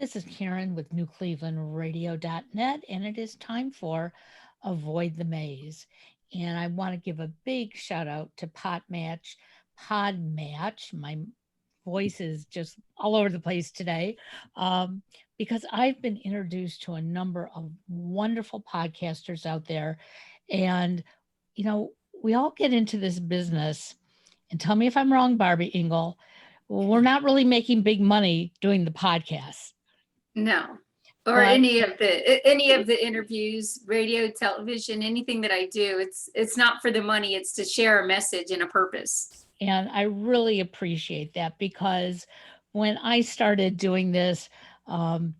This is Karen with NewClevelandRadio.net, and it is time for Avoid the Maze. And I want to give a big shout out to Podmatch. My voice is just all over the place today because I've been introduced to a number of wonderful podcasters out there. And, you know, we all get into this business, and tell me if I'm wrong, Barby Ingle. We're not really making big money doing the podcast. No, or But any of the interviews, radio, television, anything that I do, it's not for the money. It's to share a message and a purpose. and I really appreciate that because when I started doing this um,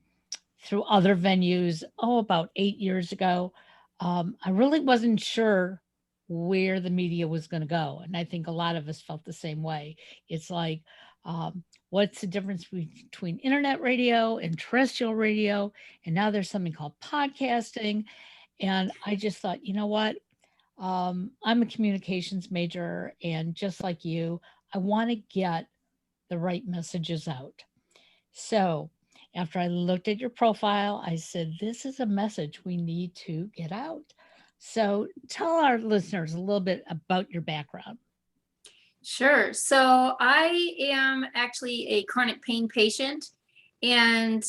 through other venues, about 8 years ago, I really wasn't sure where the media was going to go. And I think a lot of us felt the same way. It's like, what's the difference between internet radio and terrestrial radio? And now there's something called podcasting. And I just thought, you know what? I'm a communications major, and just like you, I want to get the right messages out. So, after I looked at your profile, I said, this is a message we need to get out. So, tell our listeners a little bit about your background. Sure. So I am actually a chronic pain patient. And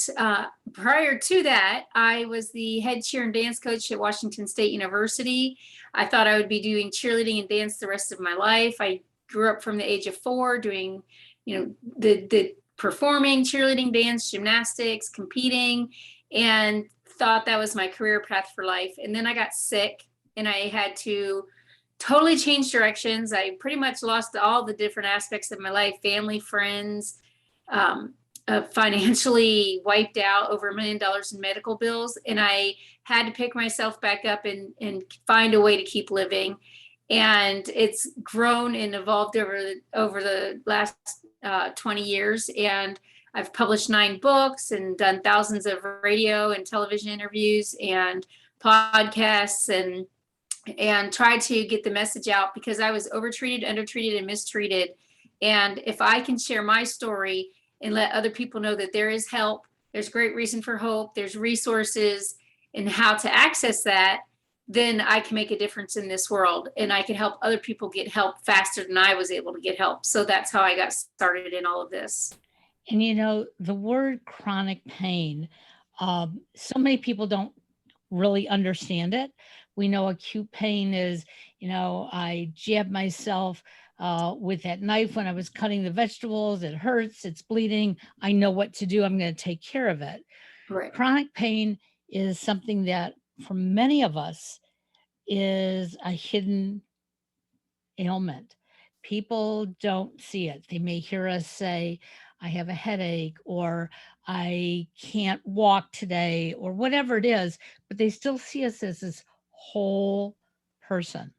prior to that, I was the head cheer and dance coach at Washington State University. I thought I would be doing cheerleading and dance the rest of my life. I grew up from the age of 4 doing, the performing, cheerleading, dance, gymnastics, competing, and thought that was my career path for life. And then I got sick and I had to totally changed directions. I pretty much lost all the different aspects of my life, family, friends, financially wiped out, over $1 million in medical bills. And I had to pick myself back up and find a way to keep living. And it's grown and evolved over the last 20 years. And I've published 9 books and done thousands of radio and television interviews and podcasts and try to get the message out because I was overtreated, undertreated, and mistreated. And if I can share my story and let other people know that there is help, there's great reason for hope, there's resources and how to access that, then I can make a difference in this world and I can help other people get help faster than I was able to get help. So that's how I got started in all of this. And the word chronic pain, so many people don't really understand it. We know acute pain is, I jabbed myself with that knife when I was cutting the vegetables. It hurts, it's bleeding. I know what to do. I'm going to take care of it. Right. Chronic pain is something that, for many of us, is a hidden ailment. People don't see it. They may hear us say, I have a headache, or I can't walk today, or whatever it is, but they still see us as this whole person.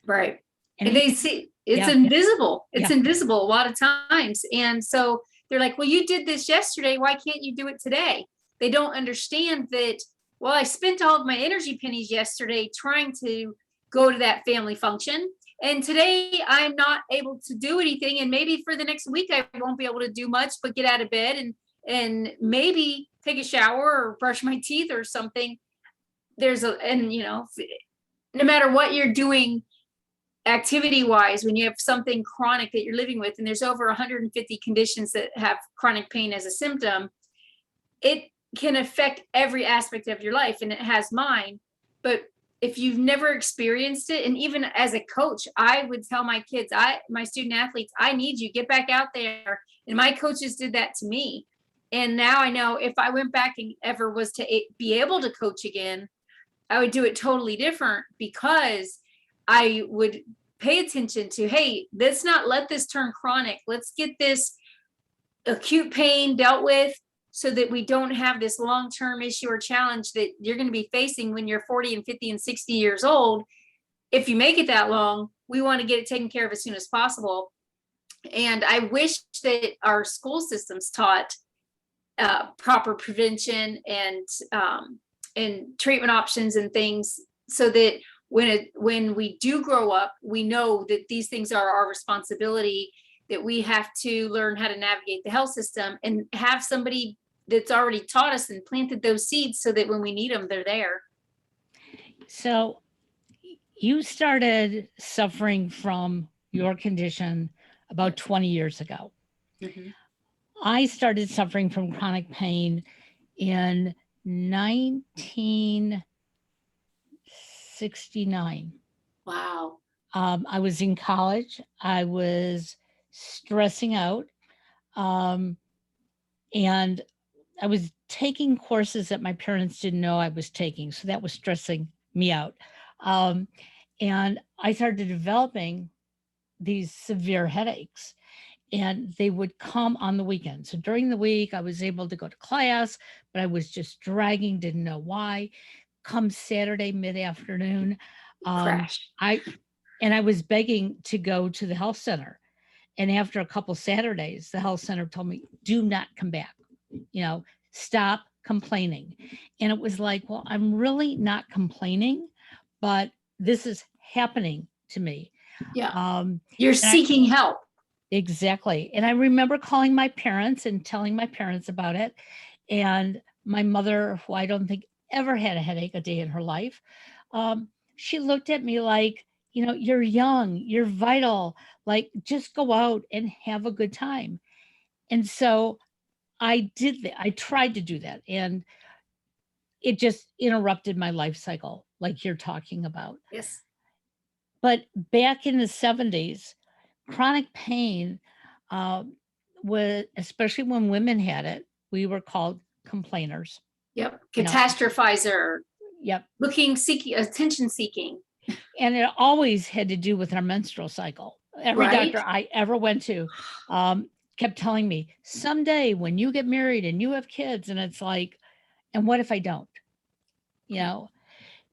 Right. And And they see it's yeah, invisible. It's yeah, invisible a lot of times. And so they're like, well, you did this yesterday. Why can't you do it today? They don't understand that, well, I spent all of my energy pennies yesterday trying to go to that family function. And today I'm not able to do anything. And maybe for the next week, I won't be able to do much, but get out of bed and maybe take a shower or brush my teeth or something. No matter what you're doing activity wise, when you have something chronic that you're living with, and there's over 150 conditions that have chronic pain as a symptom, it can affect every aspect of your life, and it has mine. But if you've never experienced it, and even as a coach, I would tell my kids, my student athletes, I need you, get back out there. And my coaches did that to me. And now I know if I went back and ever was to be able to coach again, I would do it totally different because I would pay attention to, hey, let's not let this turn chronic. Let's get this acute pain dealt with so that we don't have this long-term issue or challenge that you're going to be facing when you're 40 and 50 and 60 years old. If you make it that long, we want to get it taken care of as soon as possible. And I wish that our school systems taught proper prevention and treatment options and things so that when we do grow up, we know that these things are our responsibility, that we have to learn how to navigate the health system and have somebody that's already taught us and planted those seeds so that when we need them, they're there. So you started suffering from your condition about 20 years ago. Mm-hmm. I started suffering from chronic pain in 1969. Wow. I was in college. I was stressing out. And I was taking courses that my parents didn't know I was taking. So that was stressing me out. Um, and I started developing these severe headaches, and they would come on the weekend. So during the week, I was able to go to class, but I was just dragging, didn't know why. Come Saturday mid-afternoon, Crash. I was begging to go to the health center. And after a couple Saturdays, the health center told me, do not come back, stop complaining. And it was like, well, I'm really not complaining, but this is happening to me. Yeah. You're seeking help. Exactly. And I remember calling my parents and telling my parents about it. And my mother, who I don't think ever had a headache a day in her life, she looked at me like, you're young, you're vital, like just go out and have a good time. And so I did that. I tried to do that. And it just interrupted my life cycle, like you're talking about. Yes. But back in the 70s, chronic pain was, especially when women had it, we were called complainers. Yep. Catastrophizer. Yep. Seeking, attention seeking. And it always had to do with our menstrual cycle. Every Right? doctor I ever went to kept telling me, someday when you get married and you have kids, and it's like, and what if I don't?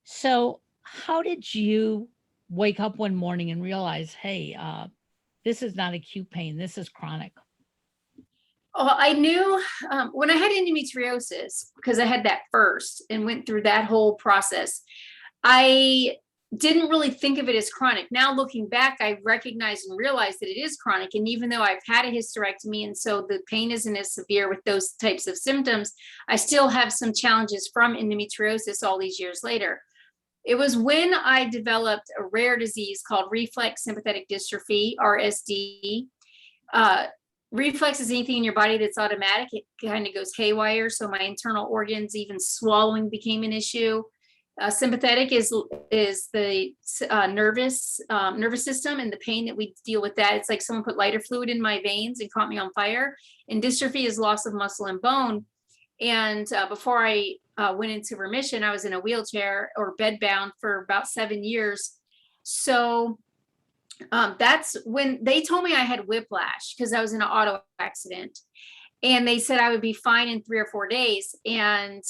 So how did you wake up one morning and realize, hey, this is not acute pain, this is chronic? Oh, I knew when I had endometriosis, because I had that first and went through that whole process, I didn't really think of it as chronic. Now looking back, I recognize and realize that it is chronic. And even though I've had a hysterectomy, and so the pain isn't as severe with those types of symptoms, I still have some challenges from endometriosis all these years later. It was when I developed a rare disease called Reflex Sympathetic Dystrophy, RSD. Reflex is anything in your body that's automatic. It kind of goes haywire. So my internal organs, even swallowing, became an issue. Sympathetic is the nervous system, and the pain that we deal with that. It's like someone put lighter fluid in my veins and caught me on fire. And dystrophy is loss of muscle and bone. And before I went into remission, I was in a wheelchair or bedbound for about 7 years. So that's when they told me I had whiplash, because I was in an auto accident, and they said I would be fine in 3 or 4 days. And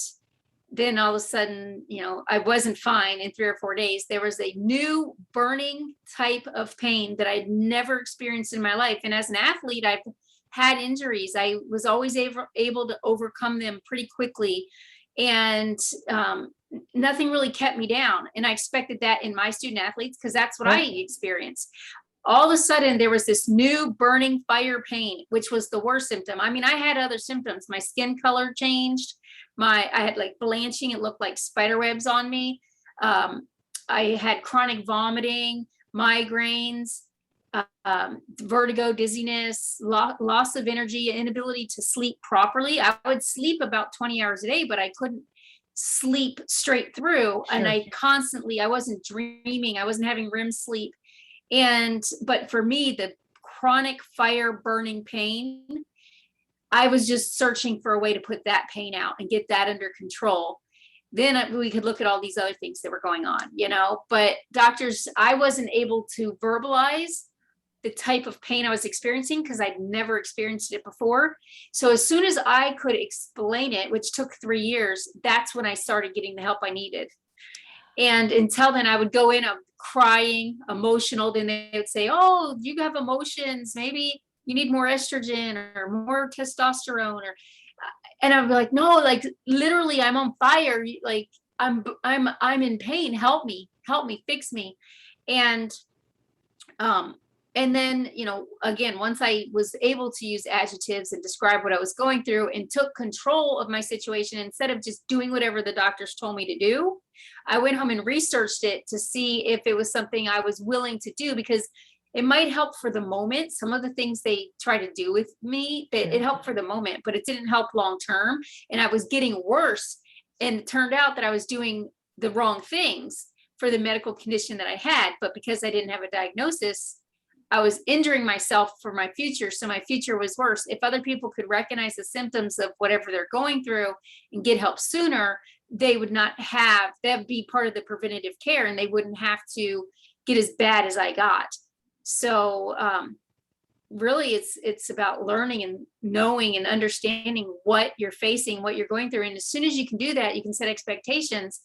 then all of a sudden, I wasn't fine in 3 or 4 days. There was a new burning type of pain that I'd never experienced in my life. And as an athlete, I've had injuries. I was always able to overcome them pretty quickly. And nothing really kept me down. And I expected that in my student athletes, because that's what I experienced. All of a sudden, there was this new burning fire pain, which was the worst symptom. I mean, I had other symptoms. My skin color changed. I had like blanching. It looked like spider webs on me. I had chronic vomiting, migraines, vertigo, dizziness, loss of energy, inability to sleep properly. I would sleep about 20 hours a day, but I couldn't sleep straight through. Sure. And I wasn't dreaming. I wasn't having REM sleep. But for me, the chronic fire burning pain, I was just searching for a way to put that pain out and get that under control. Then we could look at all these other things that were going on, but doctors, I wasn't able to verbalize the type of pain I was experiencing, because I'd never experienced it before. So as soon as I could explain it, which took 3 years, that's when I started getting the help I needed. And until then, I would go in, I'm crying, emotional. Then they would say, oh, you have emotions. Maybe you need more estrogen or more testosterone, and I'm like, no, like literally I'm on fire. Like I'm in pain. Help me, fix me. And And then, again, once I was able to use adjectives and describe what I was going through and took control of my situation instead of just doing whatever the doctors told me to do, I went home and researched it to see if it was something I was willing to do, because it might help for the moment. Some of the things they try to do with me, it helped for the moment, but it didn't help long term. And I was getting worse. And it turned out that I was doing the wrong things for the medical condition that I had. But because I didn't have a diagnosis, I was injuring myself for my future. So my future was worse. If other people could recognize the symptoms of whatever they're going through and get help sooner, they would not have, that'd be part of the preventative care, and they wouldn't have to get as bad as I got. So really it's about learning and knowing and understanding what you're facing, what you're going through. And as soon as you can do that, you can set expectations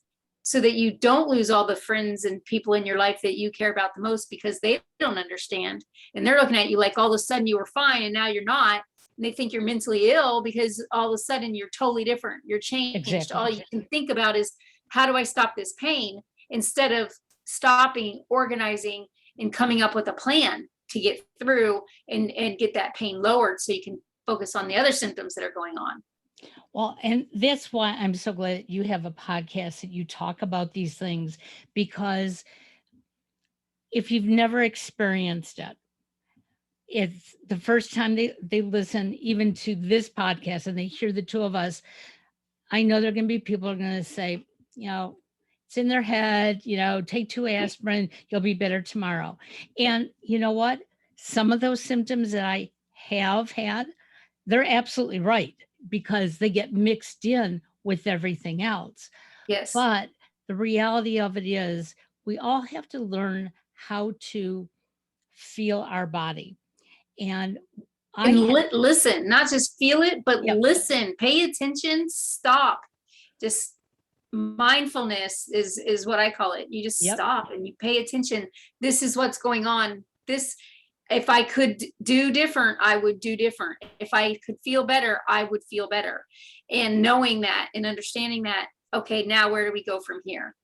so that you don't lose all the friends and people in your life that you care about the most, because they don't understand. And they're looking at you like all of a sudden you were fine and now you're not. And they think you're mentally ill because all of a sudden you're totally different. You're changed. Exactly. All you can think about is, how do I stop this pain? Instead of stopping, organizing, and coming up with a plan to get through and get that pain lowered so you can focus on the other symptoms that are going on. Well, and that's why I'm so glad that you have a podcast that you talk about these things, because if you've never experienced it, it's the first time they listen even to this podcast and they hear the two of us. I know there are going to be people who are going to say, it's in their head, take 2 aspirin, you'll be better tomorrow. And you know what? Some of those symptoms that I have had, they're absolutely right, because they get mixed in with everything else. Yes. But the reality of it is we all have to learn how to feel our body. And listen, not just feel it, but Yep. listen, pay attention, stop. Just mindfulness is what I call it. You just Yep. stop and you pay attention. This is what's going on. If I could do different, I would do different. If I could feel better, I would feel better. And knowing that and understanding that, okay, now where do we go from here?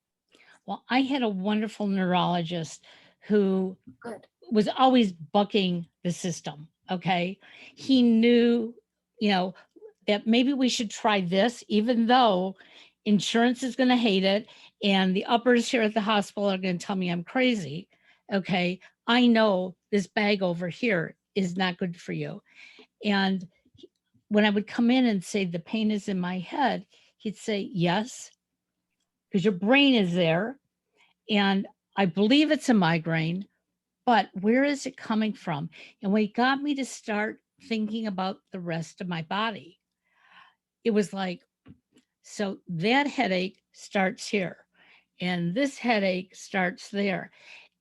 Well, I had a wonderful neurologist who Good. was always bucking the system. Okay. He knew, that maybe we should try this, even though insurance is going to hate it. And the uppers here at the hospital are going to tell me I'm crazy. Okay. I know this bag over here is not good for you. And when I would come in and say, the pain is in my head, he'd say, yes, because your brain is there. And I believe it's a migraine, but where is it coming from? And when he got me to start thinking about the rest of my body, it was like, so that headache starts here and this headache starts there.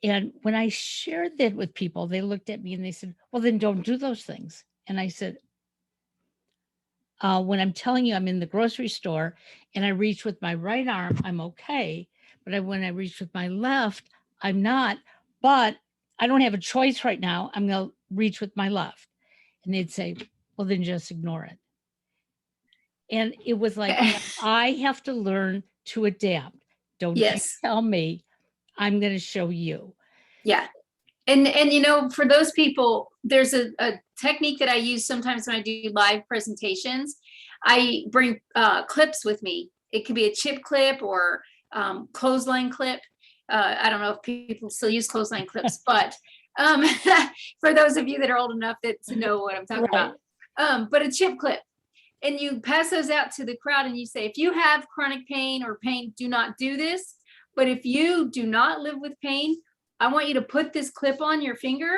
And when I shared that with people, they looked at me and they said, well, then don't do those things. And I said, when I'm telling you I'm in the grocery store and I reach with my right arm, I'm okay. But when I reach with my left, I'm not. But I don't have a choice right now. I'm going to reach with my left. And they'd say, well, then just ignore it. And it was like, I have to learn to adapt. Don't you tell me, I'm going to show you. Yeah. And for those people, there's a technique that I use sometimes when I do live presentations. I bring clips with me. It could be a chip clip or clothesline clip. I don't know if people still use clothesline clips, but for those of you that are old enough to know what I'm talking about, but a chip clip. And you pass those out to the crowd and you say, if you have chronic pain or pain, do not do this. But if you do not live with pain, I want you to put this clip on your finger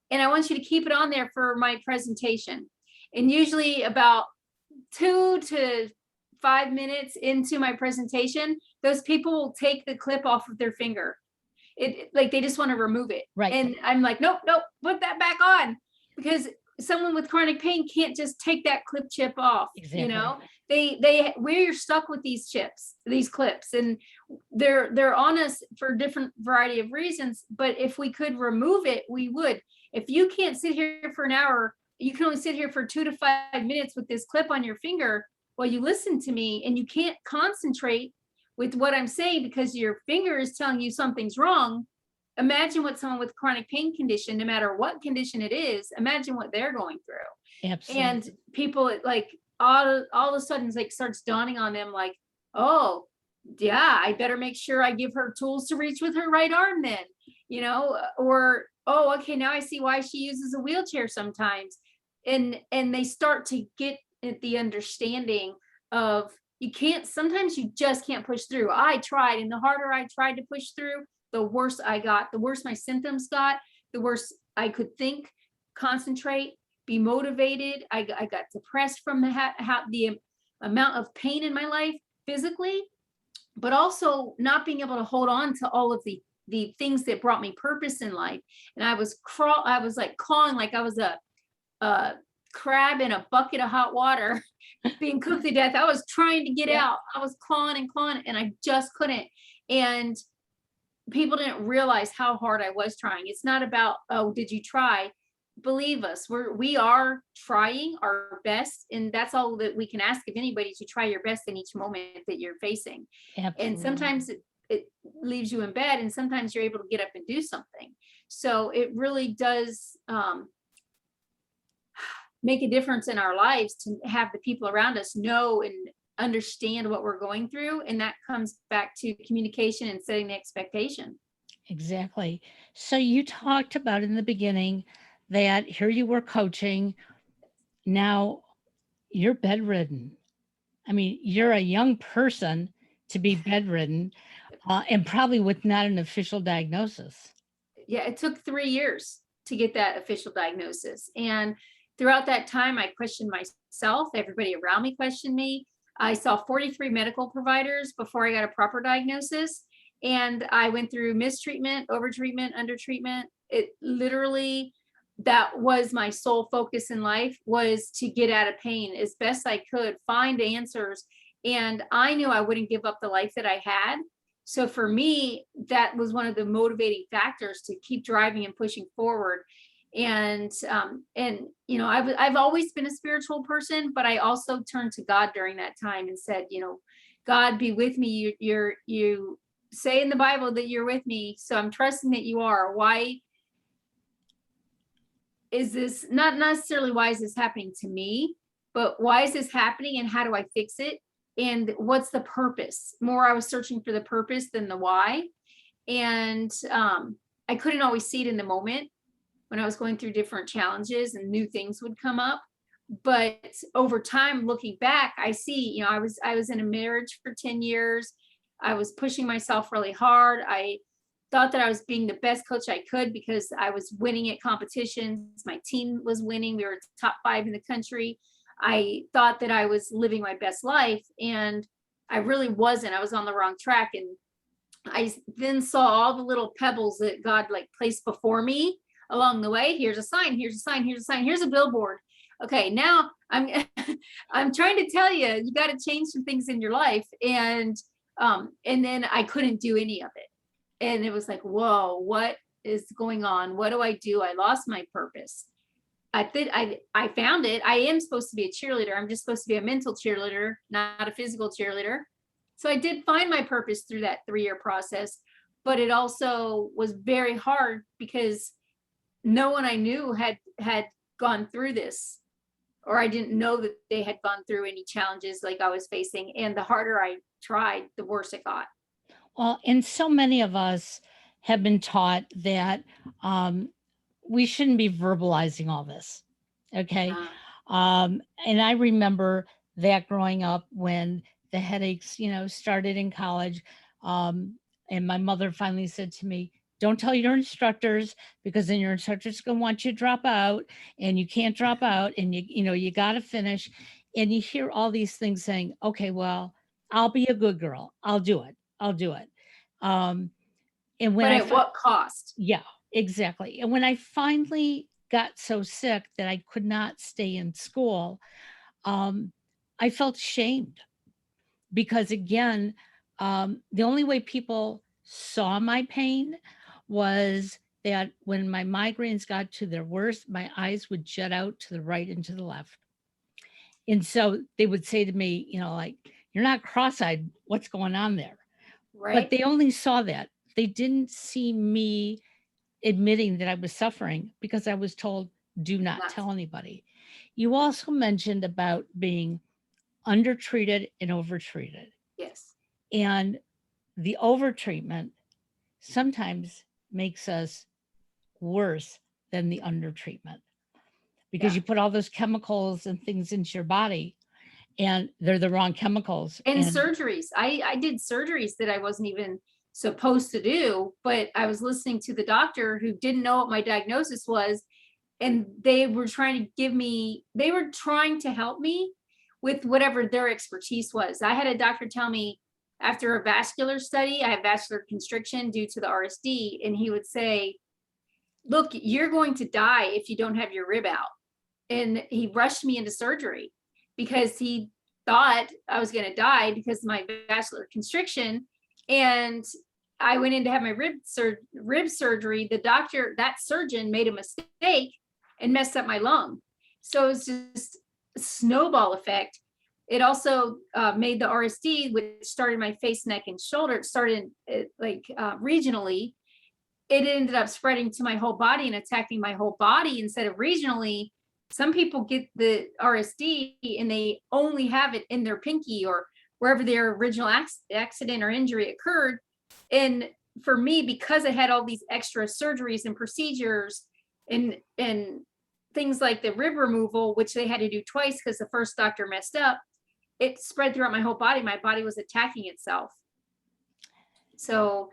and I want you to keep it on there for my presentation. And usually about 2 to 5 minutes into my presentation, those people will take the clip off of their finger. Like they just want to remove it. Right. And I'm like, nope, put that back on, because someone with chronic pain can't just take that clip chip off. Exactly. We're stuck with these clips, and they're on us for a different variety of reasons. But if we could remove it, we would. If you can't sit here for an hour, you can only sit here for 2 to 5 minutes with this clip on your finger while you listen to me, and you can't concentrate with what I'm saying because your finger is telling you something's wrong. imagine what someone with chronic pain condition, no matter what condition it is, imagine what they're going through. Absolutely. And people like all of a sudden like starts dawning on them like, oh yeah, I better make sure I give her tools to reach with her right arm then, or oh, okay, now I see why she uses a wheelchair sometimes. And they start to get at the understanding of sometimes you just can't push through. I tried, and the harder I tried to push through, the worse I got, the worse my symptoms got, the worse I could think, concentrate, be motivated. I got depressed from the amount of pain in my life physically, but also not being able to hold on to all of the things that brought me purpose in life. And I was like clawing like I was a crab in a bucket of hot water being cooked to death. I was trying to get out. I was clawing and I just couldn't. And people didn't realize how hard I was trying. It's not about, oh, did you try? Believe us, we are trying our best, and that's all that we can ask of anybody, to try your best in each moment that you're facing. Absolutely. And sometimes it leaves you in bed, and sometimes you're able to get up and do something. So it really does make a difference in our lives to have the people around us know and understand what we're going through. And that comes back to communication and setting the expectation. Exactly. So you talked about in the beginning that here you were coaching. Now you're bedridden. I mean, you're a young person to be bedridden, and probably with not an official diagnosis. Yeah, it took 3 years to get that official diagnosis. And throughout that time, I questioned myself. Everybody around me questioned me. I saw 43 medical providers before I got a proper diagnosis. And I went through mistreatment, overtreatment, undertreatment. It literally, that was my sole focus in life, was to get out of pain as best I could, find answers. And I knew I wouldn't give up the life that I had. So for me, that was one of the motivating factors to keep driving and pushing forward. And I've always been a spiritual person, but I also turned to God during that time and said, God, be with me. You say in the Bible that you're with me, so I'm trusting that you are. Why is this, not necessarily why is this happening to me, but why is this happening, and how do I fix it? And what's the purpose? More, I was searching for the purpose than the why. And I couldn't always see it in the moment when I was going through different challenges and new things would come up. But over time, looking back, I see, I was in a marriage for 10 years. I was pushing myself really hard. I thought that I was being the best coach I could because I was winning at competitions. My team was winning. We were top 5 in the country. I thought that I was living my best life, and I really wasn't. I was on the wrong track. And I then saw all the little pebbles that God like placed before me along the way. Here's a sign, here's a sign, here's a sign, here's a billboard. Okay, now I'm I'm trying to tell you, you got to change some things in your life. And then I couldn't do any of it. And it was like, whoa, what is going on? What do I do? I lost my purpose. I think I found it. I am supposed to be a cheerleader. I'm just supposed to be a mental cheerleader, not a physical cheerleader. So I did find my purpose through that 3-year process, but it also was very hard because no one I knew had gone through this, or I didn't know that they had gone through any challenges like I was facing. And the harder I tried, the worse it got. Well, and so many of us have been taught that we shouldn't be verbalizing all this. Okay. And I remember that growing up when the headaches, started in college. And my mother finally said to me, don't tell your instructors, because then your instructor's going to want you to drop out, and you can't drop out, and you got to finish. And you hear all these things saying, okay, well, I'll be a good girl. I'll do it. And when but at what cost? Yeah, exactly. And when I finally got so sick that I could not stay in school, I felt shamed because, again, the only way people saw my pain was that when my migraines got to their worst, my eyes would jut out to the right and to the left. And so they would say to me, like, you're not cross-eyed, what's going on there? Right. But they only saw that. They didn't see me admitting that I was suffering because I was told, do not tell anybody. You also mentioned about being undertreated and overtreated. Yes. And the overtreatment sometimes makes us worse than the undertreatment because you put all those chemicals and things into your body and they're the wrong chemicals. And surgeries. I did surgeries that I wasn't even supposed to do, but I was listening to the doctor who didn't know what my diagnosis was. And they were trying to help me with whatever their expertise was. I had a doctor tell me after a vascular study, I have vascular constriction due to the RSD. And he would say, look, you're going to die if you don't have your rib out. And he rushed me into surgery because he thought I was going to die because of my vascular constriction. And I went in to have my rib surgery. The doctor, that surgeon, made a mistake and messed up my lung. So it was just a snowball effect. It also made the RSD, which started my face, neck, and shoulder. It started regionally. It ended up spreading to my whole body and attacking my whole body instead of regionally. Some people get the RSD and they only have it in their pinky or wherever their original accident or injury occurred. And for me, because I had all these extra surgeries and procedures and things like the rib removal, which they had to do twice because the first doctor messed up, it spread throughout my whole body. My body was attacking itself. So,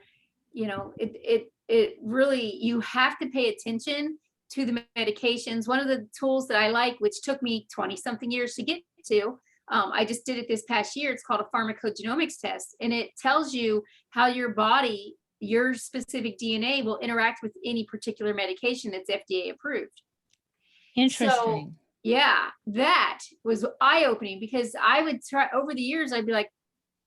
it really, you have to pay attention to the medications. One of the tools that I like, which took me 20 something years to get to, I just did it this past year. It's called a Pharmacogenomics Test. And it tells you how your body, your specific DNA will interact with any particular medication that's FDA approved. Interesting. So, yeah, that was eye-opening because I would try over the years, I'd be like,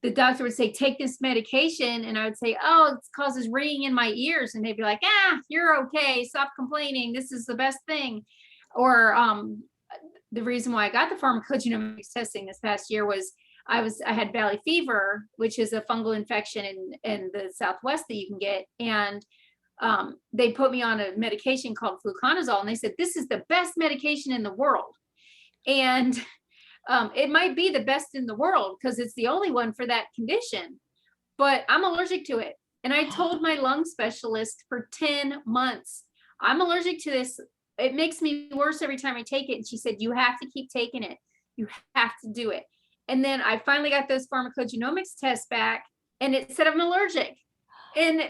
the doctor would say, take this medication. And I would say, oh, it causes ringing in my ears. And they'd be like, you're okay. Stop complaining. This is the best thing. Or the reason why I got the pharmacogenomics testing this past year was I had valley fever, which is a fungal infection in the Southwest that you can get. And they put me on a medication called fluconazole. And they said, this is the best medication in the world. And it might be the best in the world because it's the only one for that condition, but I'm allergic to it. And I told my lung specialist for 10 months, I'm allergic to this. It makes me worse every time I take it. And she said, you have to keep taking it. You have to do it. And then I finally got those pharmacogenomics tests back and it said I'm allergic. And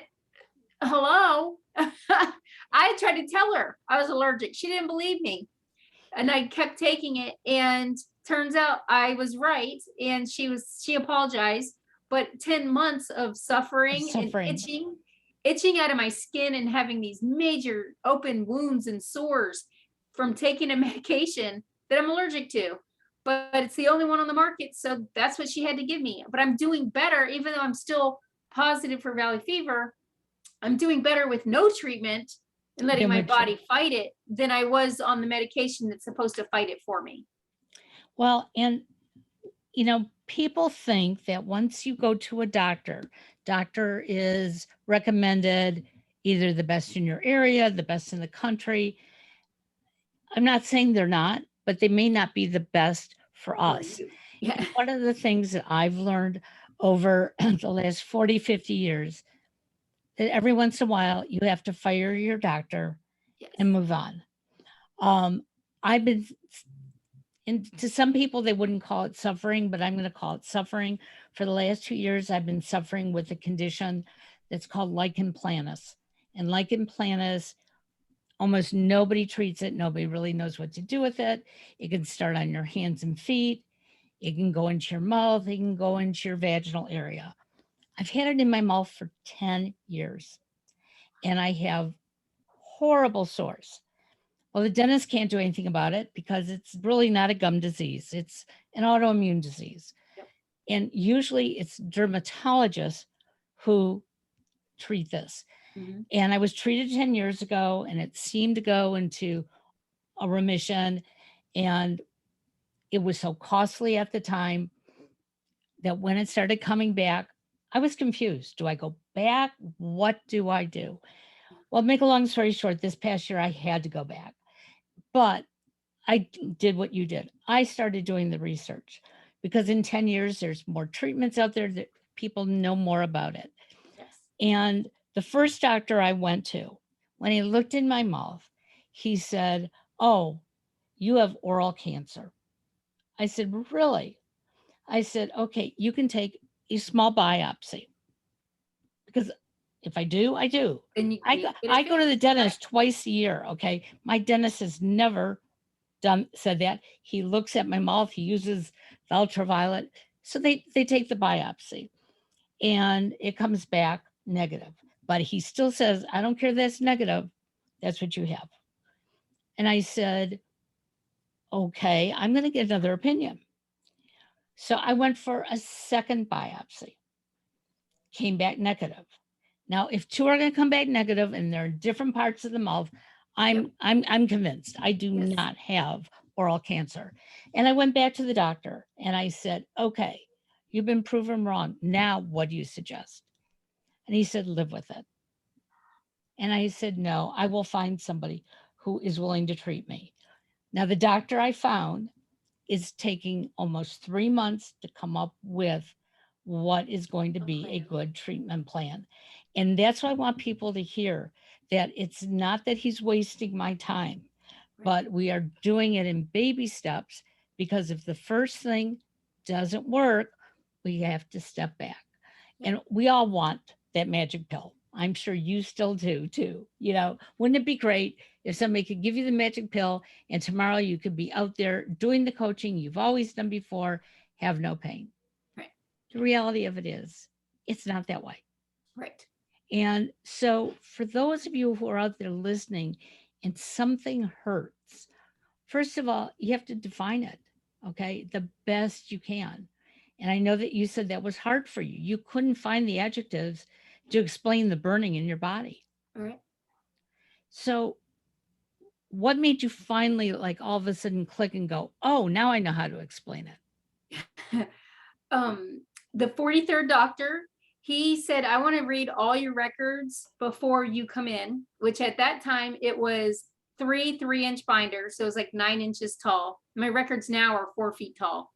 hello, I tried to tell her I was allergic. She didn't believe me. And I kept taking it, and turns out I was right. And she apologized, but 10 months of suffering and itching out of my skin and having these major open wounds and sores from taking a medication that I'm allergic to, but it's the only one on the market. So that's what she had to give me. But I'm doing better, even though I'm still positive for valley fever. I'm doing better with no treatment and letting my body fight it than I was on the medication that's supposed to fight it for me. Well, and people think that once you go to a doctor is recommended either the best in your area, the best in the country. I'm not saying they're not, but they may not be the best for us. Yeah. One of the things that I've learned over the last 40, 50 years, that every once in a while you have to fire your doctor and move on. I've been, and to some people, they wouldn't call it suffering, but I'm going to call it suffering. For the last 2 years, I've been suffering with a condition that's called lichen planus. And lichen planus, almost nobody treats it. Nobody really knows what to do with it. It can start on your hands and feet. It can go into your mouth. It can go into your vaginal area. I've had it in my mouth for 10 years and I have horrible sores. Well, the dentist can't do anything about it because it's really not a gum disease. It's an autoimmune disease. Yep. And usually it's dermatologists who treat this. Mm-hmm. And I was treated 10 years ago and it seemed to go into a remission. And it was so costly at the time that when it started coming back, I was confused. Do I go back? What do I do? Well, make a long story short, this past year I had to go back, but I did what you did. I started doing the research because in 10 years, there's more treatments out there that people know more about it. Yes. And the first doctor I went to, when he looked in my mouth, he said, "Oh, you have oral cancer." I said, "Really?" I said, "Okay, you can take a small biopsy." Because if I do, I do. Then you need to get I it go to the fixed. dentist twice a year. Okay. My dentist has never said that. He looks at my mouth, he uses the ultraviolet. So they take the biopsy and it comes back negative. But he still says, "I don't care that's negative. That's what you have." And I said, "Okay, I'm going to get another opinion." So I went for a second biopsy, came back negative. Now, if two are going to come back negative and they're in different parts of the mouth, I'm convinced I do Yes. not have oral cancer. And I went back to the doctor and I said, "Okay, you've been proven wrong. Now, what do you suggest?" And he said, "Live with it." And I said, "No, I will find somebody who is willing to treat me." Now, the doctor I found is taking almost 3 months to come up with what is going to be a good treatment plan. And that's what I want people to hear, that it's not that he's wasting my time, but we are doing it in baby steps, because if the first thing doesn't work, we have to step back. And we all want that magic pill. I'm sure you still do too. Wouldn't it be great if somebody could give you the magic pill and tomorrow you could be out there doing the coaching you've always done before, have no pain? Right. The reality of it is, it's not that way. Right. And so, for those of you who are out there listening and something hurts, first of all, you have to define it, okay, the best you can. And I know that you said that was hard for you. You couldn't find the adjectives to explain the burning in your body. All right. So, what made you finally, like, all of a sudden click and go, "Oh, now I know how to explain it"? The 43rd doctor, he said, "I want to read all your records before you come in," which at that time it was 3 3-inch binders. So it was like 9 inches tall. My records now are 4 feet tall.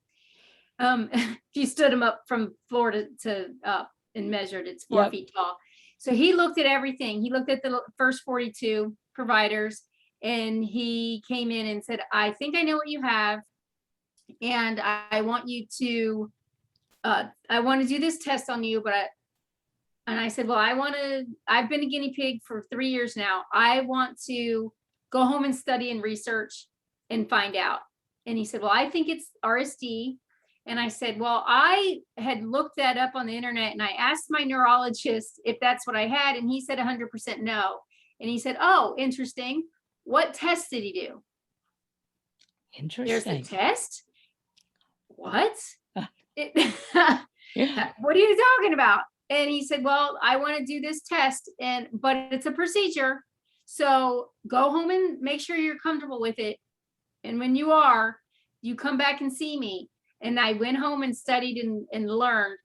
If you stood them up from floor to up and measured, it's 4 feet tall. So he looked at everything. He looked at the first 42 providers and he came in and said, "I think I know what you have. And I want you to, I want to do this test on you, and I said, well, I've been a guinea pig for 3 years now. I want to go home and study and research and find out." And he said, "Well, I think it's RSD." And I said, "Well, I had looked that up on the internet and I asked my neurologist if that's what I had. And he said 100% no." And he said, "Oh, interesting. What test did he do?" "There's the Interesting. test? What? Yeah. What are you talking about?" And he said, "Well, I want to do this test, but it's a procedure. So go home and make sure you're comfortable with it. And when you are, you come back and see me." And I went home and studied and learned.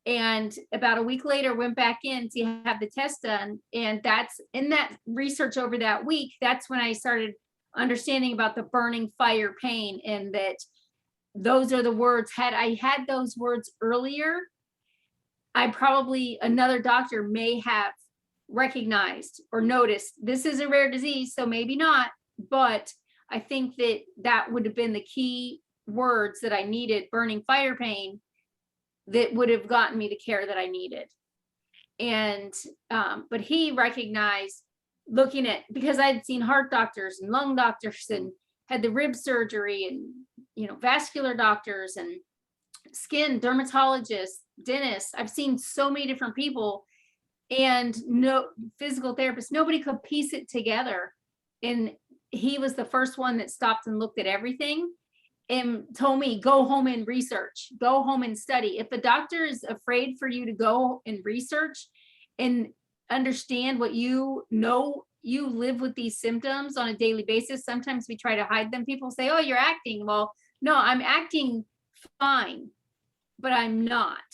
And about a week later, went back in to have the test done. And that's in that research over that week, that's when I started understanding about the burning fire pain, and that those are the words. Had I had those words earlier, another doctor may have recognized or noticed this is a rare disease, so maybe not. But I think that would have been the key words that I needed: burning fire pain, that would have gotten me the care that I needed. And but he recognized, looking at, because I'd seen heart doctors and lung doctors and had the rib surgery and vascular doctors and skin dermatologists, dentists. I've seen so many different people and no physical therapists. Nobody could piece it together. And he was the first one that stopped and looked at everything and told me, "Go home and research, go home and study." If a doctor is afraid for you to go and research and understand what you live with these symptoms on a daily basis. Sometimes we try to hide them. People say, "Oh, you're acting." Well, no, I'm acting fine, but I'm not.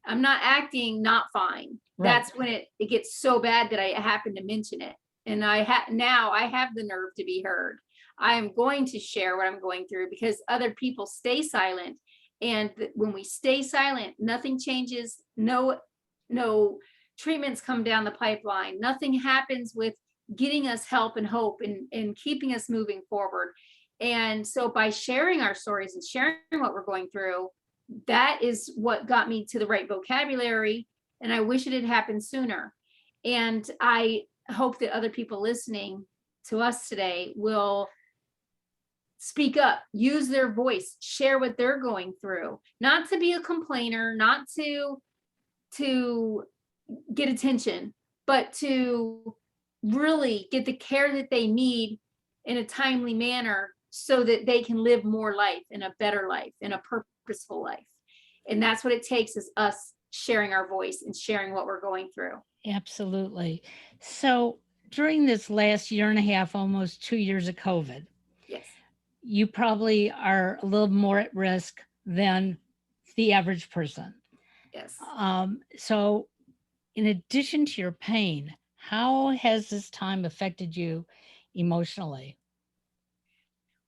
I'm not acting not fine. Right. That's when it gets so bad that I happen to mention it. And now I have the nerve to be heard. I am going to share what I'm going through because other people stay silent. And when we stay silent, nothing changes. No treatments come down the pipeline. Nothing happens with getting us help and hope and keeping us moving forward. And so by sharing our stories and sharing what we're going through, that is what got me to the right vocabulary. And I wish it had happened sooner. And I hope that other people listening to us today will speak up, use their voice, share what they're going through, not to be a complainer, not to get attention, but to really get the care that they need in a timely manner so that they can live more life and a better life and a purposeful life. And that's what it takes, is us sharing our voice and sharing what we're going through. Absolutely. So during this last year and a half, almost 2 years of COVID, Yes. you probably are a little more at risk than the average person. Yes. So in addition to your pain, how has this time affected you emotionally?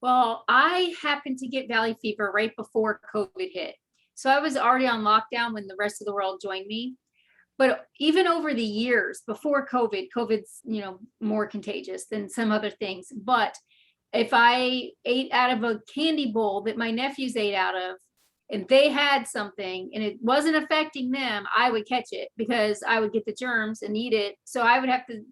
Well, I happened to get valley fever right before COVID hit. So I was already on lockdown when the rest of the world joined me. But even over the years before COVID's, more contagious than some other things. But if I ate out of a candy bowl that my nephews ate out of, and they had something and it wasn't affecting them, I would catch it because I would get the germs and eat it. So I would have to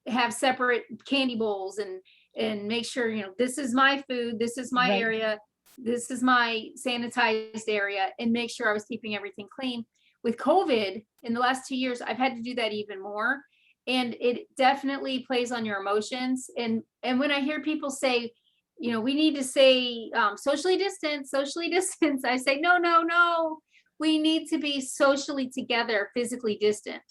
have separate candy bowls and make sure, this is my food, this is my Right. area, this is my sanitized area, and make sure I was keeping everything clean. With COVID in the last 2 years, I've had to do that even more. And it definitely plays on your emotions. And when I hear people say, we need to say socially distance, I say, no. We need to be socially together, physically distant,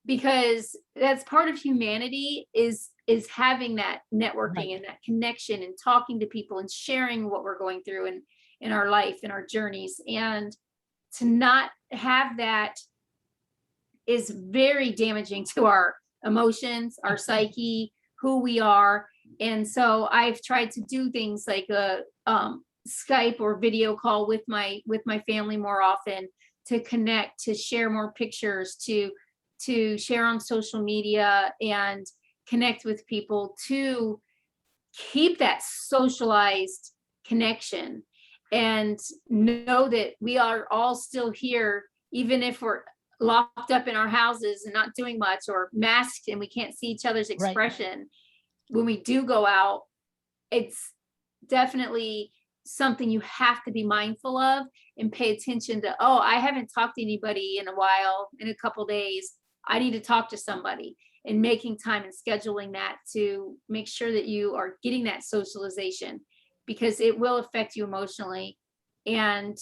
because that's part of humanity, is having that networking Right. and that connection and talking to people and sharing what we're going through in our life and our journeys. And to not have that is very damaging to our emotions, our psyche, who we are. And so I've tried to do things like a Skype or video call with my family more often, to connect, to share more pictures, to share on social media and connect with people, to keep that socialized connection and know that we are all still here, even if we're locked up in our houses and not doing much, or masked and we can't see each other's expression. Right. When we do go out, it's definitely something you have to be mindful of and pay attention to. Oh, I haven't talked to anybody in a while, in a couple days. I need to talk to somebody, and making time and scheduling that to make sure that you are getting that socialization, because it will affect you emotionally. And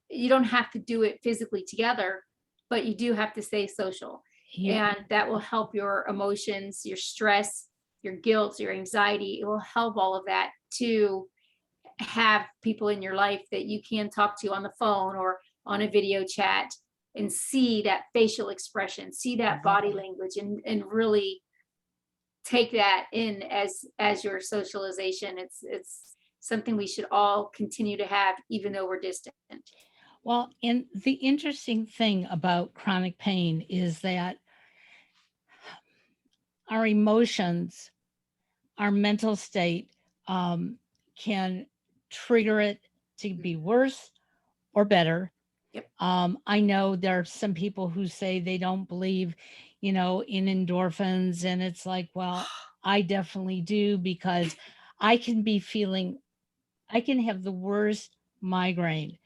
you don't have to do it physically together, but you do have to stay social. Yeah. And that will help your emotions, your stress, your guilt, your anxiety. It will help all of that, to have people in your life that you can talk to on the phone or on a video chat, and see that facial expression, see that body language, and really take that in as your socialization. It's something we should all continue to have, even though we're distant. Well, and the interesting thing about chronic pain is that our emotions, our mental state, can trigger it to be worse or better. Yep. I know there are some people who say they don't believe, in endorphins. And it's like, well, I definitely do, because I can have the worst migraine,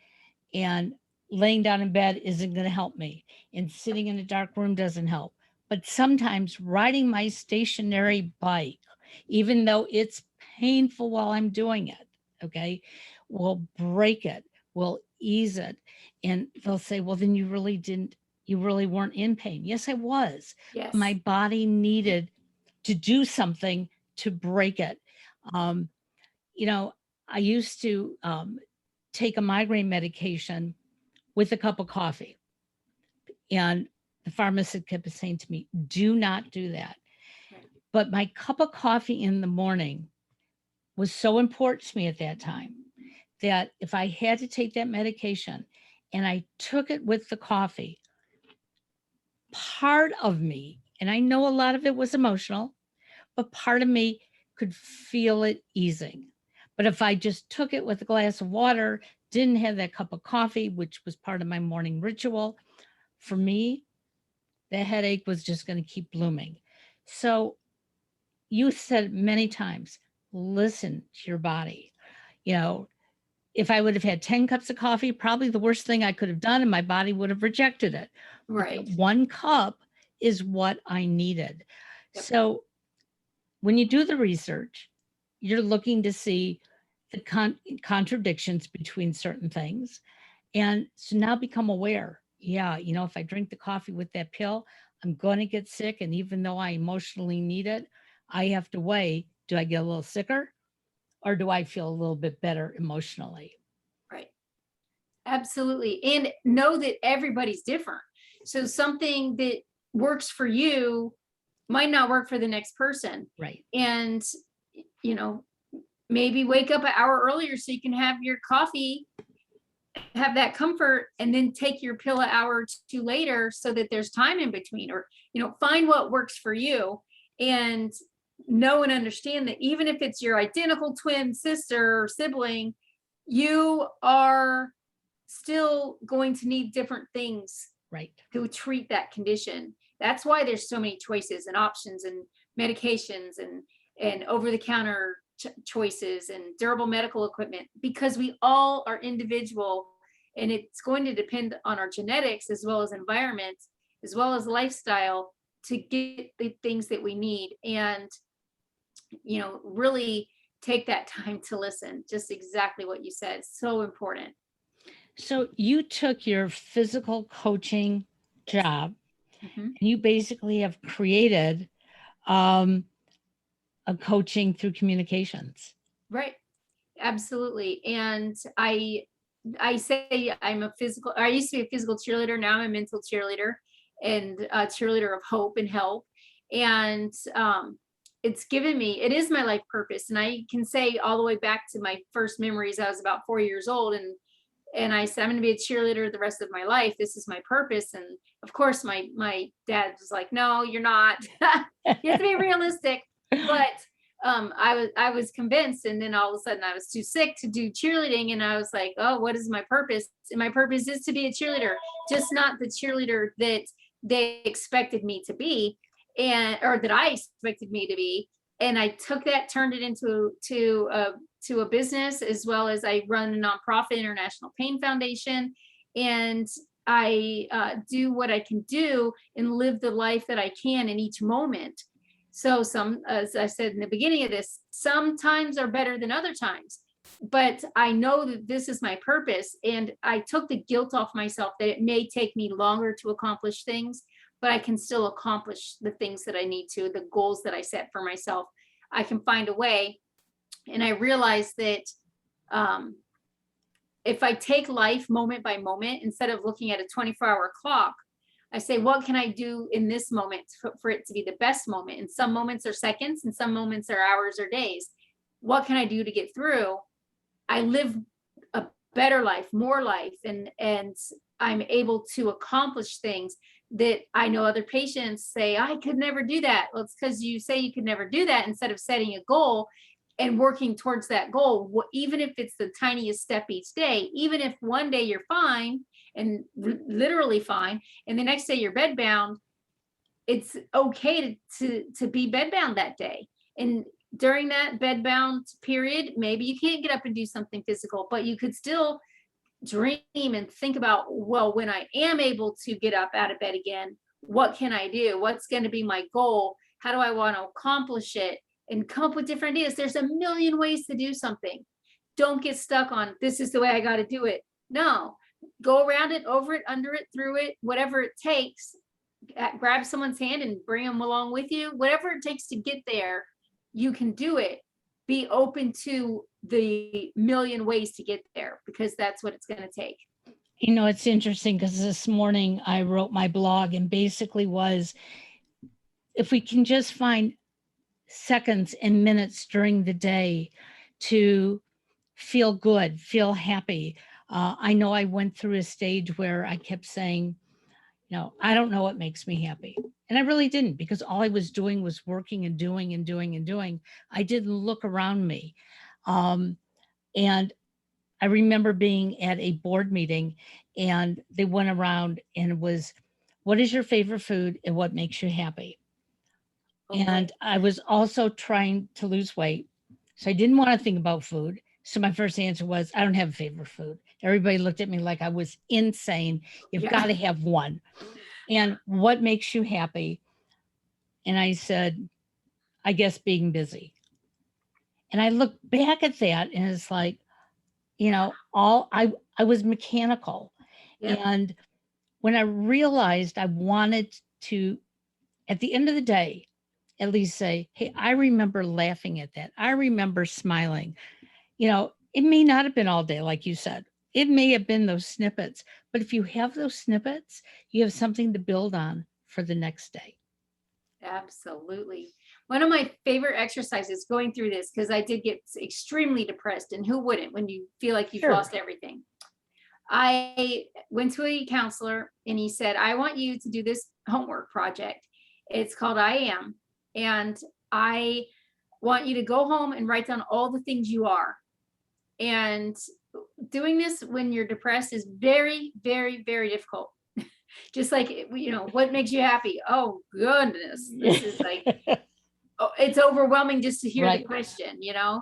and laying down in bed isn't going to help me. And sitting in a dark room doesn't help. But sometimes riding my stationary bike, even though it's painful while I'm doing it, okay, will break it, will ease it. And they'll say, well, then you really weren't in pain. Yes, I was. Yes. My body needed to do something to break it. I used to take a migraine medication with a cup of coffee. And the pharmacist kept saying to me, do not do that. Right. But my cup of coffee in the morning was so important to me at that time that if I had to take that medication and I took it with the coffee, part of me, and I know a lot of it was emotional, but part of me could feel it easing. But if I just took it with a glass of water, didn't have that cup of coffee, which was part of my morning ritual, for me, the headache was just going to keep blooming. So you said many times, listen to your body. You know, if I would have had 10 cups of coffee, probably the worst thing I could have done, and my body would have rejected it. Right. But one cup is what I needed. Yep. So when you do the research, you're looking to see the contradictions between certain things. And so now become aware. Yeah, you know, if I drink the coffee with that pill, I'm going to get sick. And even though I emotionally need it, I have to weigh, do I get a little sicker or do I feel a little bit better emotionally? Right. Absolutely. And know that everybody's different. So something that works for you might not work for the next person. Right. And, you know, maybe wake up an hour earlier so you can have your coffee, have that comfort, and then take your pill an hour or two later so that there's time in between. Or, you know, find what works for you and know and understand that even if it's your identical twin sister or sibling, you are still going to need different things Right. to treat that condition. That's why there's so many choices and options and medications and over-the-counter choices and durable medical equipment, because we all are individual, and it's going to depend on our genetics as well as environment as well as lifestyle to get the things that we need. And, you know, really take that time to listen. Just exactly what you said. So important. So you took your physical coaching job Mm-hmm. and you basically have created a coaching through communications. Right. Absolutely. And I say I used to be a physical cheerleader. Now I'm a mental cheerleader and a cheerleader of hope and help. And it's given me, it is my life purpose. And I can say all the way back to my first memories, I was about 4 years old, and I said, I'm going to be a cheerleader the rest of my life. This is my purpose. And of course, my dad was like, no, you're not. You have to be realistic. But I was convinced, and then all of a sudden I was too sick to do cheerleading, and I was like, oh, what is my purpose? And my purpose is to be a cheerleader, just not the cheerleader that they expected me to be, or that I expected me to be. And I took that, turned it into a business, as well as I run a nonprofit, International Pain Foundation, and I do what I can do and live the life that I can in each moment. So as I said in the beginning of this, some times are better than other times, but I know that this is my purpose, and I took the guilt off myself that it may take me longer to accomplish things, but I can still accomplish the things that I need to, the goals that I set for myself. I can find a way. And I realized that if I take life moment by moment, instead of looking at a 24-hour clock, I say, what can I do in this moment for it to be the best moment? And some moments are seconds, and some moments are hours or days. What can I do to get through? I live a better life, more life, and I'm able to accomplish things that I know other patients say, I could never do that. Well, it's because you say you could never do that instead of setting a goal and working towards that goal, even if it's the tiniest step each day. Even if one day you're fine, and literally fine, and the next day you're bedbound, it's okay to be bedbound that day. And during that bedbound period, maybe you can't get up and do something physical, but you could still dream and think about, well, when I am able to get up out of bed again, what can I do? What's going to be my goal? How do I want to accomplish it? And come up with different ideas. There's a million ways to do something. Don't get stuck on, this is the way I got to do it. No, go around it, over it, under it, through it, whatever it takes. Grab someone's hand and bring them along with you. Whatever it takes to get there, you can do it. Be open to the million ways to get there, because that's what it's going to take. You know, it's interesting because this morning I wrote my blog and basically was, if we can just find seconds and minutes during the day to feel good, feel happy. I know I went through a stage where I kept saying, no, I don't know what makes me happy. And I really didn't, because all I was doing was working and doing and doing and doing. I didn't look around me. And I remember being at a board meeting and they went around and it was, what is your favorite food and what makes you happy? And I was also trying to lose weight. So I didn't want to think about food. So my first answer was, I don't have a favorite food. Everybody looked at me like I was insane. You've got to have one. And what makes you happy? And I said, I guess being busy. And I look back at that and it's like, you know, I was mechanical. And when I realized I wanted to, at the end of the day, at least say, hey, I remember laughing at that. I remember smiling. You know, it may not have been all day, like you said. It may have been those snippets, but if you have those snippets, you have something to build on for the next day. Absolutely. One of my favorite exercises going through this, because I did get extremely depressed, and who wouldn't when you feel like you've lost everything. I went to a counselor and he said, I want you to do this homework project. It's called I Am. And I want you to go home and write down all the things you are. And doing this when you're depressed is very, very, very difficult. Just like, you know, what makes you happy? Oh, goodness. This is like, oh, it's overwhelming just to hear the question, you know?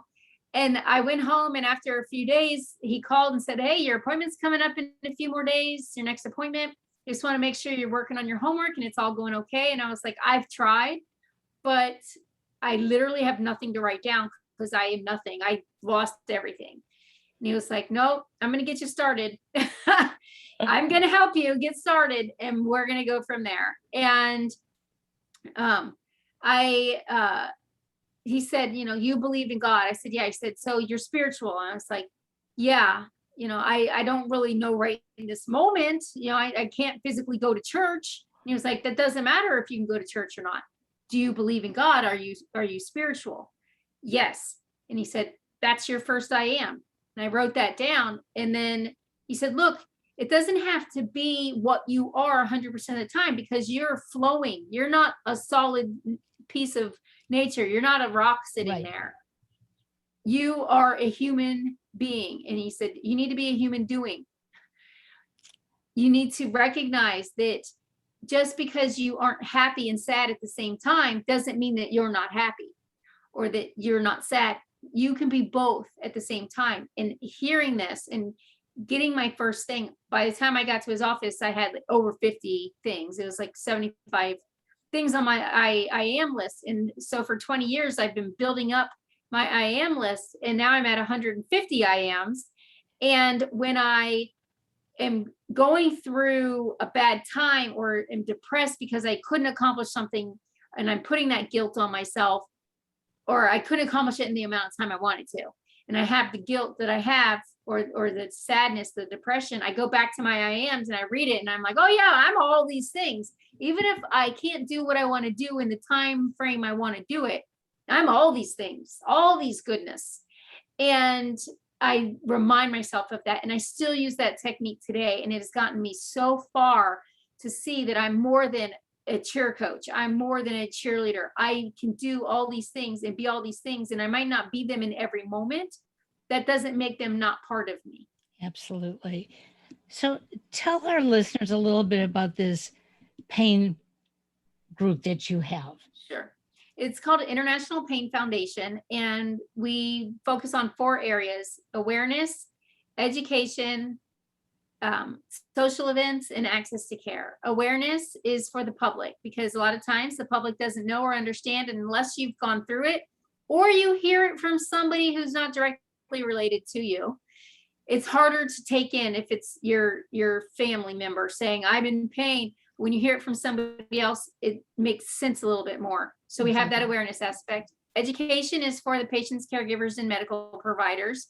And I went home, and after a few days, he called and said, hey, your appointment's coming up in a few more days, your next appointment. Just want to make sure you're working on your homework and it's all going okay. And I was like, I've tried, but I literally have nothing to write down because I am nothing. I lost everything. And he was like, nope, I'm going to get you started. I'm going to help you get started, and we're going to go from there. And he said, you know, you believe in God. I said, yeah. He said, so you're spiritual. And I was like, yeah, you know, I don't really know right in this moment. You know, I can't physically go to church. And he was like, that doesn't matter if you can go to church or not. Do you believe in God? Are you spiritual? Yes. And he said, that's your first I am. And I wrote that down. And then he said, look, it doesn't have to be what you are 100% of the time, because you're flowing. You're not a solid piece of nature. You're not a rock sitting there. You are a human being. And he said, you need to be a human doing. You need to recognize that just because you aren't happy and sad at the same time doesn't mean that you're not happy or that you're not sad. You can be both at the same time. And hearing this and getting my first thing, by the time I got to his office, I had like over 50 things. It was like 75 things on my I am list. And so for 20 years, I've been building up my I am list, and now I'm at 150 I ams. And when I am going through a bad time or am depressed because I couldn't accomplish something, and I'm putting that guilt on myself, or I couldn't accomplish it in the amount of time I wanted to, and I have the guilt that I have, or the sadness, the depression, I go back to my I ams and I read it and I'm like, oh yeah, I'm all these things. Even if I can't do what I want to do in the time frame I want to do it, I'm all these things, all these goodness. And I remind myself of that. And I still use that technique today. And it has gotten me so far to see that I'm more than a cheer coach. I'm more than a cheerleader. I can do all these things and be all these things. And I might not be them in every moment. That doesn't make them not part of me. Absolutely. So tell our listeners a little bit about this pain group that you have. Sure. It's called International Pain Foundation, and we focus on 4 areas: awareness, education, social events, and access to care. Awareness is for the public, because a lot of times the public doesn't know or understand unless you've gone through it, or you hear it from somebody who's not directly related to you. It's harder to take in if it's your family member saying, I'm in pain. When you hear it from somebody else, it makes sense a little bit more. So we have that awareness aspect. Education is for the patients, caregivers, and medical providers.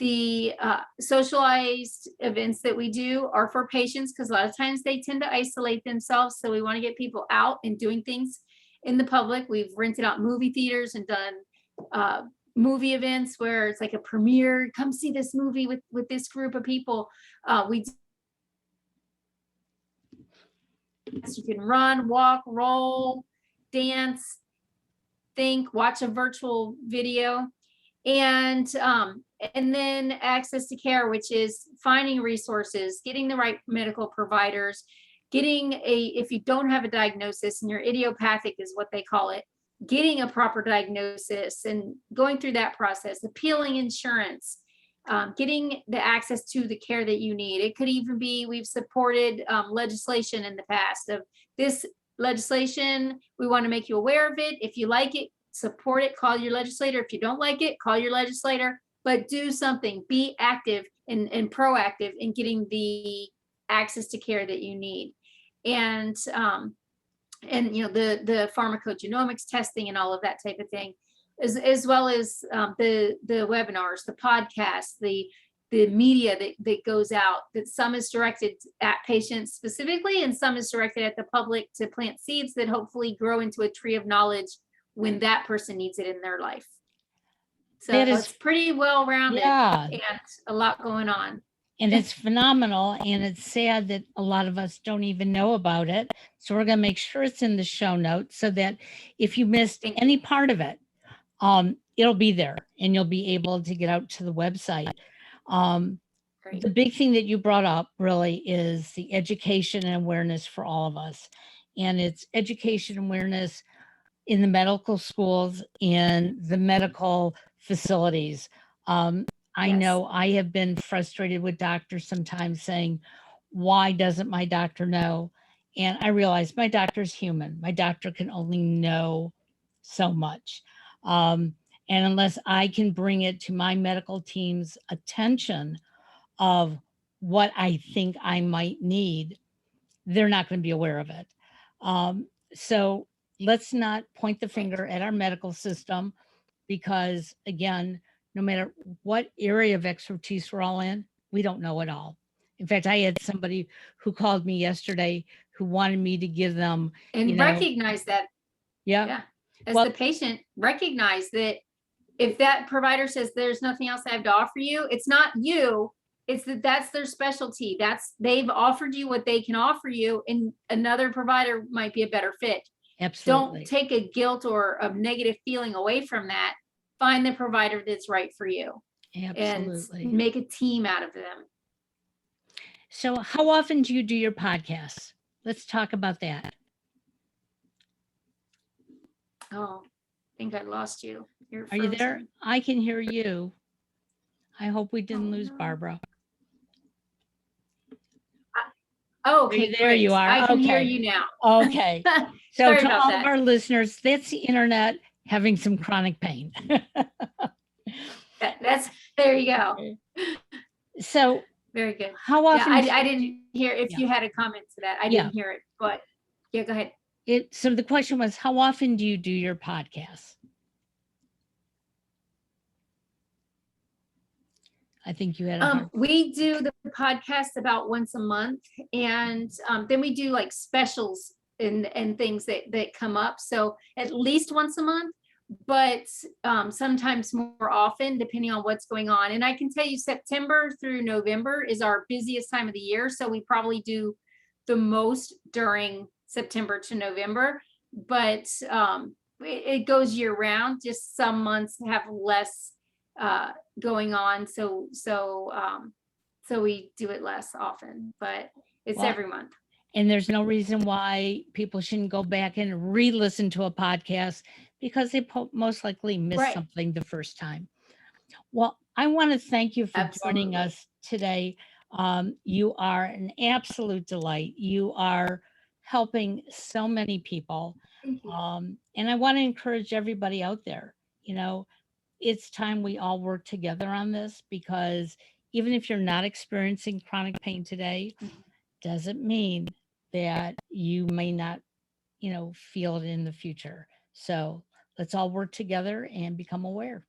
The socialized events that we do are for patients, because a lot of times they tend to isolate themselves. So we want to get people out and doing things in the public. We've rented out movie theaters and done movie events where it's like a premiere. Come see this movie with this group of people. You can run, walk, roll, dance, think, watch a virtual video. And then access to care, which is finding resources, getting the right medical providers, if you don't have a diagnosis and you're idiopathic is what they call it, getting a proper diagnosis and going through that process, appealing insurance, getting the access to the care that you need. It could even be, we've supported legislation in the past of this legislation. We want to make you aware of it. If you like it, support it, call your legislator. If you don't like it, call your legislator, but do something, be active and proactive in getting the access to care that you need. And you know, the pharmacogenomics testing and all of that type of thing, as well as the webinars, the podcasts, the media that goes out, that some is directed at patients specifically and some is directed at the public to plant seeds that hopefully grow into a tree of knowledge when that person needs it in their life. So it's pretty well rounded, and a lot going on. And it's phenomenal, and it's sad that a lot of us don't even know about it. So we're going to make sure it's in the show notes so that if you missed any part of it, it'll be there and you'll be able to get out to the website. The big thing that you brought up really is the education and awareness for all of us. And it's education and awareness in the medical schools and the medical facilities. I know I have been frustrated with doctors sometimes saying, why doesn't my doctor know? And I realize my doctor's human. My doctor can only know so much. And unless I can bring it to my medical team's attention of what I think I might need, they're not going to be aware of it. So let's not point the finger at our medical system, because again, no matter what area of expertise we're all in, we don't know it all. In fact, I had somebody who called me yesterday who wanted me to give them and recognize that. Yeah. As the patient, recognize that if that provider says there's nothing else I have to offer you, it's not you. It's that's their specialty. They've offered you what they can offer you, and another provider might be a better fit. Absolutely. Don't take a guilt or a negative feeling away from that. Find the provider that's right for you. Absolutely. And make a team out of them. So how often do you do your podcasts? Let's talk about that. Oh, I think I lost you. Are you there? I can hear you. I hope we didn't lose Barbara. Oh, okay. There you are. I can hear you now. Okay. So to all of our listeners, that's the internet having some chronic pain. There you go. So very good. How often? Yeah, I didn't hear if you had a comment to that. I didn't hear it, but yeah, go ahead. So the question was, how often do you do your podcasts? I think you had we do the podcast about once a month, and then we do like specials and things that come up. So at least once a month, but sometimes more often depending on what's going on. And I can tell you September through November is our busiest time of the year. So we probably do the most during September to November, but it goes year round. Just some months have less going on. So we do it less often, but it's every month. And there's no reason why people shouldn't go back and re-listen to a podcast, because they most likely missed something the first time. Well, I want to thank you for joining us today. You are an absolute delight. You are helping so many people. And I want to encourage everybody out there, it's time we all work together on this, because even if you're not experiencing chronic pain today, doesn't mean that you may not, feel it in the future. So let's all work together and become aware.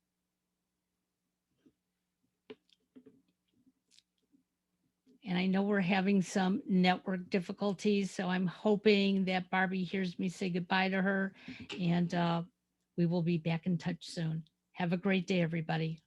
And I know we're having some network difficulties, so I'm hoping that Barbie hears me say goodbye to her, and we will be back in touch soon. Have a great day, everybody.